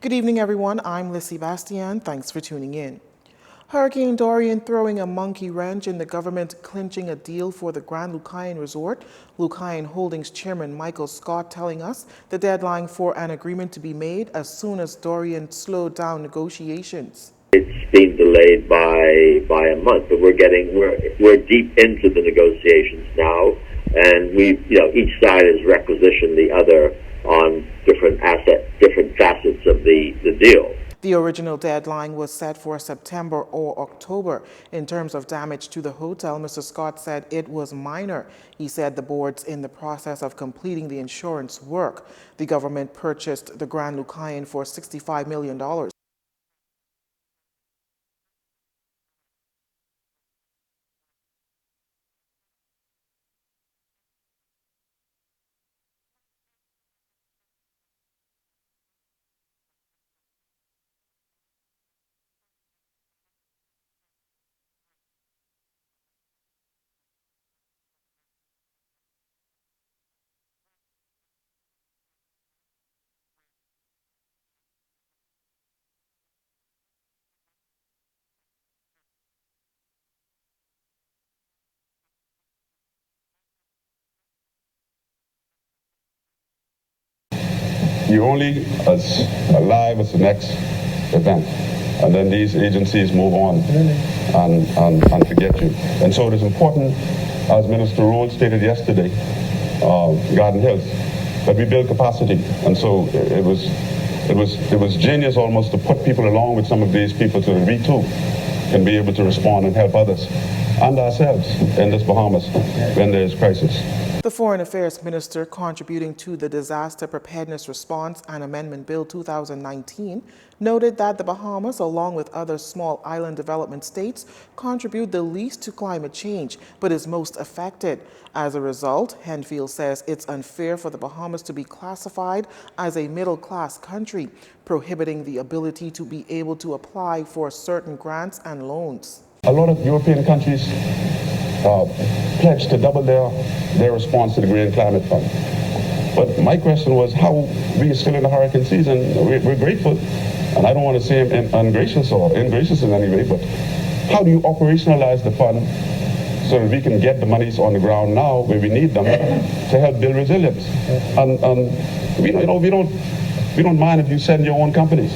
Good evening, everyone. I'm Lissy Bastian. Thanks for tuning in. Hurricane Dorian throwing a monkey wrench in the government clinching a deal for the Grand Lucayan Resort. Lucayan Holdings Chairman Michael Scott telling us the deadline for an agreement to be made as soon as Dorian slowed down negotiations. It's been delayed by a month, but we're deep into the negotiations now, and each side has requisitioned the other on different facets of the deal. The original deadline was set for September or October. In terms of damage to the hotel, Mr. Scott said it was minor. He said the board's in the process of completing the insurance work. The government purchased the Grand Lucayan for $65 million. You're only as alive as the next event. And then these agencies move on and forget you. And so it is important, as Minister Rhodes stated yesterday, Garden Hills, that we build capacity. And so it was genius almost to put people along with some of these people so that we too can be able to respond and help others and ourselves in this Bahamas when there is crisis. The Foreign Affairs Minister, contributing to the Disaster Preparedness Response and Amendment Bill 2019, noted that the Bahamas, along with other small island development states, contribute the least to climate change, but is most affected. As a result, Henfield says it's unfair for the Bahamas to be classified as a middle-class country, prohibiting the ability to be able to apply for certain grants and loans. A lot of European countries pledged to double their response to the Green Climate Fund. But my question was, how we are still in the hurricane season? We're grateful, and I don't want to say ungracious or ingracious in any way, but how do you operationalize the fund so that we can get the monies on the ground now where we need them to help build resilience? And we don't mind if you send your own companies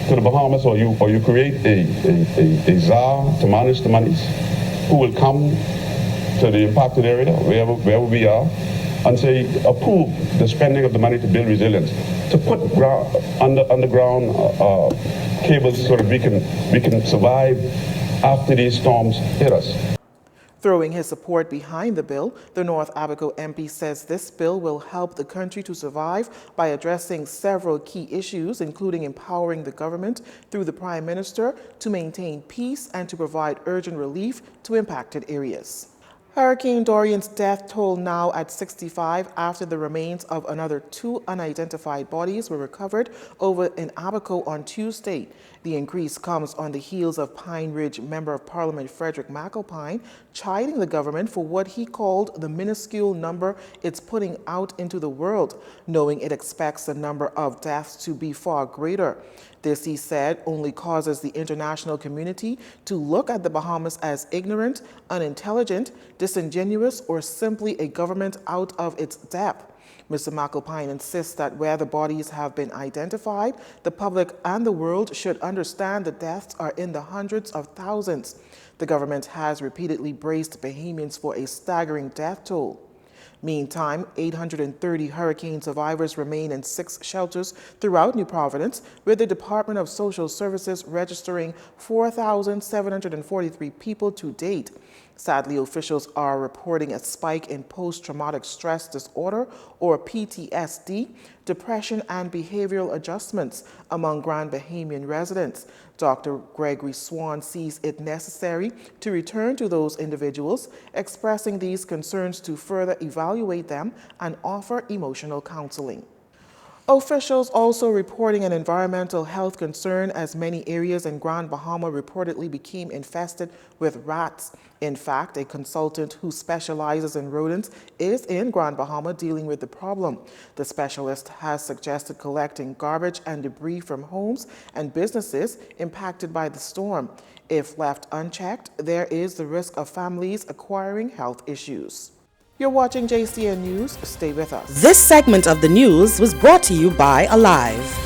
to the Bahamas, or you create a czar to manage the monies, who will come to the impacted area, wherever we are, and say, approve the spending of the money to build resilience, to put underground cables so that we can survive after these storms hit us. Throwing his support behind the bill, the North Abaco MP says this bill will help the country to survive by addressing several key issues, including empowering the government through the Prime Minister to maintain peace and to provide urgent relief to impacted areas. Hurricane Dorian's death toll now at 65 after the remains of another 2 unidentified bodies were recovered over in Abaco on Tuesday. The increase comes on the heels of Pine Ridge Member of Parliament Frederick McAlpine chiding the government for what he called the minuscule number it's putting out into the world, knowing it expects the number of deaths to be far greater. This, he said, only causes the international community to look at the Bahamas as ignorant, unintelligent, disingenuous, or simply a government out of its depth. Mr. McAlpine insists that where the bodies have been identified, the public and the world should understand the deaths are in the hundreds of thousands. The government has repeatedly braced Bahamians for a staggering death toll. Meantime, 830 hurricane survivors remain in 6 shelters throughout New Providence, with the Department of Social Services registering 4,743 people to date. Sadly, officials are reporting a spike in post-traumatic stress disorder, or PTSD, depression, and behavioral adjustments among Grand Bahamian residents. Dr. Gregory Swan sees it necessary to return to those individuals, expressing these concerns to further evaluate them and offer emotional counseling. Officials also reporting an environmental health concern as many areas in Grand Bahama reportedly became infested with rats. In fact, a consultant who specializes in rodents is in Grand Bahama dealing with the problem. The specialist has suggested collecting garbage and debris from homes and businesses impacted by the storm. If left unchecked, there is the risk of families acquiring health issues. You're watching JCN News. Stay with us. This segment of the news was brought to you by Alive.